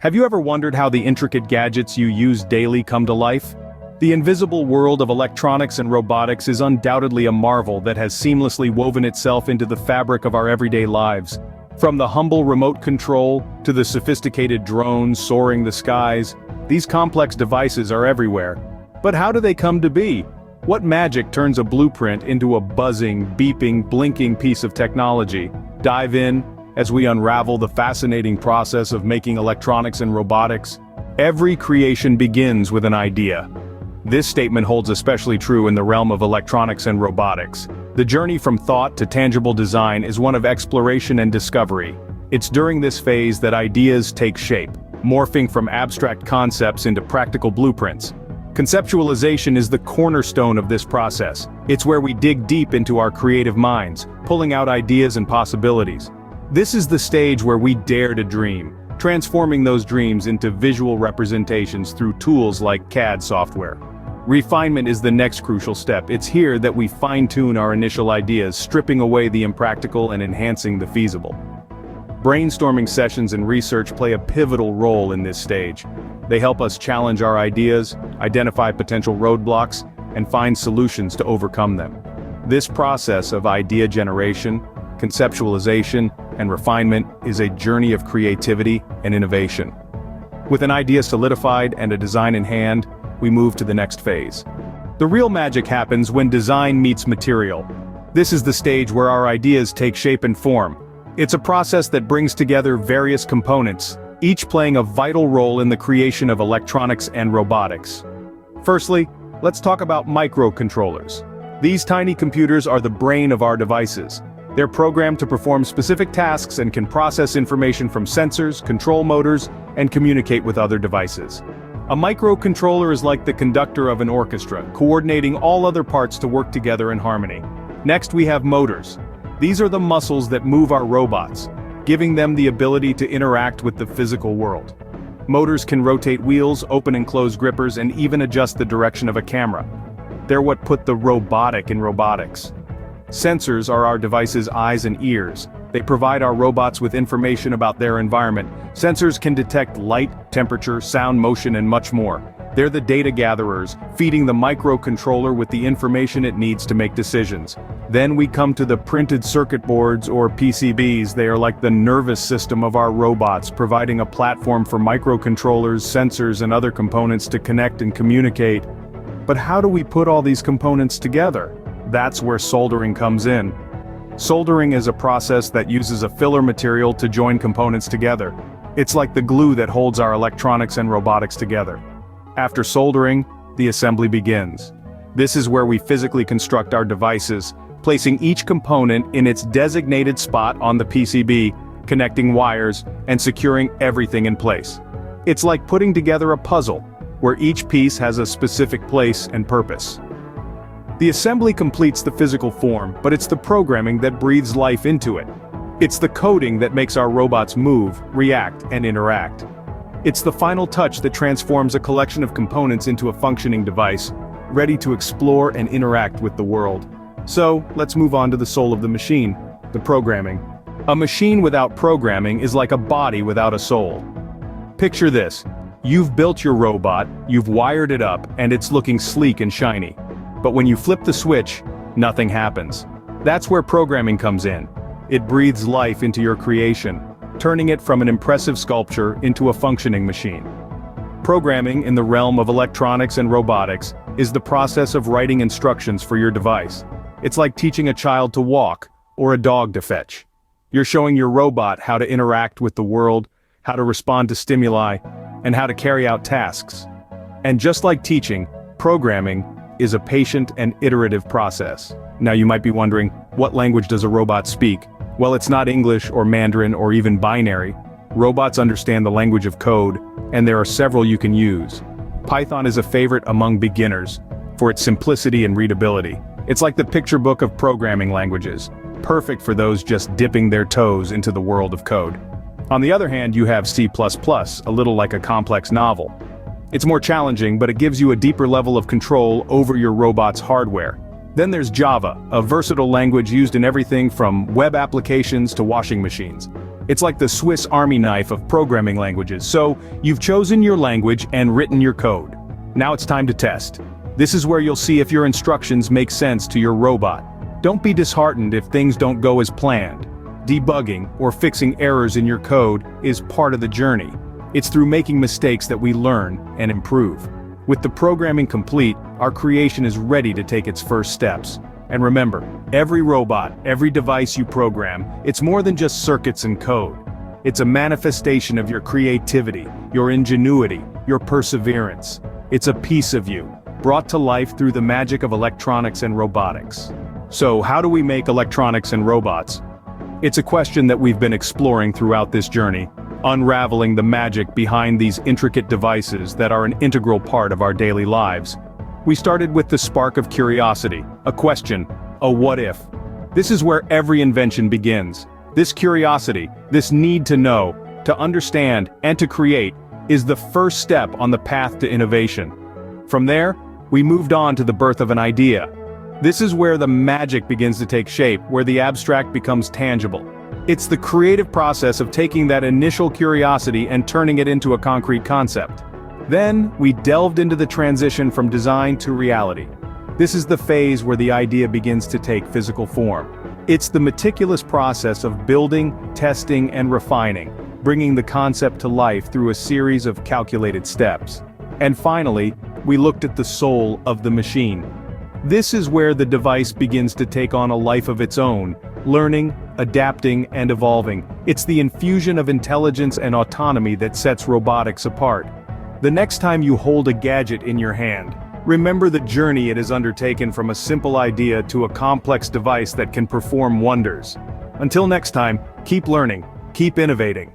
Have you ever wondered how the intricate gadgets you use daily come to life? The invisible world of electronics and robotics is undoubtedly a marvel that has seamlessly woven itself into the fabric of our everyday lives. From the humble remote control to the sophisticated drones soaring the skies, these complex devices are everywhere. But how do they come to be? What magic turns a blueprint into a buzzing, beeping, blinking piece of technology? Dive in as we unravel the fascinating process of making electronics and robotics. Every creation begins with an idea. This statement holds especially true in the realm of electronics and robotics. The journey from thought to tangible design is one of exploration and discovery. It's during this phase that ideas take shape, morphing from abstract concepts into practical blueprints. Conceptualization is the cornerstone of this process. It's where we dig deep into our creative minds, pulling out ideas and possibilities. This is the stage where we dare to dream, transforming those dreams into visual representations through tools like CAD software. Refinement is the next crucial step. It's here that we fine-tune our initial ideas, stripping away the impractical and enhancing the feasible. Brainstorming sessions and research play a pivotal role in this stage. They help us challenge our ideas, identify potential roadblocks, and find solutions to overcome them. This process of idea generation, conceptualization, and refinement is a journey of creativity and innovation. With an idea solidified and a design in hand, we move to the next phase. The real magic happens when design meets material. This is the stage where our ideas take shape and form. It's a process that brings together various components, each playing a vital role in the creation of electronics and robotics. Firstly, let's talk about microcontrollers. These tiny computers are the brain of our devices. They're programmed to perform specific tasks and can process information from sensors, control motors, and communicate with other devices. A microcontroller is like the conductor of an orchestra, coordinating all other parts to work together in harmony. Next we have motors. These are the muscles that move our robots, giving them the ability to interact with the physical world. Motors can rotate wheels, open and close grippers, and even adjust the direction of a camera. They're what put the robotic in robotics. Sensors are our device's eyes and ears. They provide our robots with information about their environment. Sensors can detect light, temperature, sound, motion, and much more. They're the data gatherers, feeding the microcontroller with the information it needs to make decisions. Then we come to the printed circuit boards, or PCBs. They are like the nervous system of our robots, providing a platform for microcontrollers, sensors, and other components to connect and communicate. But how do we put all these components together? That's where soldering comes in. Soldering is a process that uses a filler material to join components together. It's like the glue that holds our electronics and robotics together. After soldering, the assembly begins. This is where we physically construct our devices, placing each component in its designated spot on the PCB, connecting wires, and securing everything in place. It's like putting together a puzzle, where each piece has a specific place and purpose. The assembly completes the physical form, but it's the programming that breathes life into it. It's the coding that makes our robots move, react, and interact. It's the final touch that transforms a collection of components into a functioning device, ready to explore and interact with the world. So, let's move on to the soul of the machine, the programming. A machine without programming is like a body without a soul. Picture this. You've built your robot, you've wired it up, and it's looking sleek and shiny. But when you flip the switch, nothing happens. That's where programming comes in. It breathes life into your creation, turning it from an impressive sculpture into a functioning machine. Programming in the realm of electronics and robotics is the process of writing instructions for your device. It's like teaching a child to walk, or a dog to fetch. You're showing your robot how to interact with the world, how to respond to stimuli, and how to carry out tasks. And just like teaching, programming is a patient and iterative process. Now you might be wondering, what language does a robot speak? Well, it's not English or Mandarin or even binary. Robots understand the language of code, and there are several you can use. Python is a favorite among beginners, for its simplicity and readability. It's like the picture book of programming languages, perfect for those just dipping their toes into the world of code. On the other hand, you have C++, a little like a complex novel. It's more challenging, but it gives you a deeper level of control over your robot's hardware. Then there's Java, a versatile language used in everything from web applications to washing machines. It's like the Swiss Army knife of programming languages. So, you've chosen your language and written your code. Now it's time to test. This is where you'll see if your instructions make sense to your robot. Don't be disheartened if things don't go as planned. Debugging, or fixing errors in your code, is part of the journey. It's through making mistakes that we learn and improve. With the programming complete, our creation is ready to take its first steps. And remember, every robot, every device you program, it's more than just circuits and code. It's a manifestation of your creativity, your ingenuity, your perseverance. It's a piece of you, brought to life through the magic of electronics and robotics. So, how do we make electronics and robots? It's a question that we've been exploring throughout this journey, unraveling the magic behind these intricate devices that are an integral part of our daily lives. We started with the spark of curiosity, a question, a what if. This is where every invention begins. This curiosity, this need to know, to understand, and to create, is the first step on the path to innovation. From there, we moved on to the birth of an idea. This is where the magic begins to take shape, where the abstract becomes tangible. It's the creative process of taking that initial curiosity and turning it into a concrete concept. Then, we delved into the transition from design to reality. This is the phase where the idea begins to take physical form. It's the meticulous process of building, testing, and refining, bringing the concept to life through a series of calculated steps. And finally, we looked at the soul of the machine. This is where the device begins to take on a life of its own, learning, adapting, and evolving. It's the infusion of intelligence and autonomy that sets robotics apart. The next time you hold a gadget in your hand, remember the journey it has undertaken from a simple idea to a complex device that can perform wonders. Until next time, keep learning, keep innovating.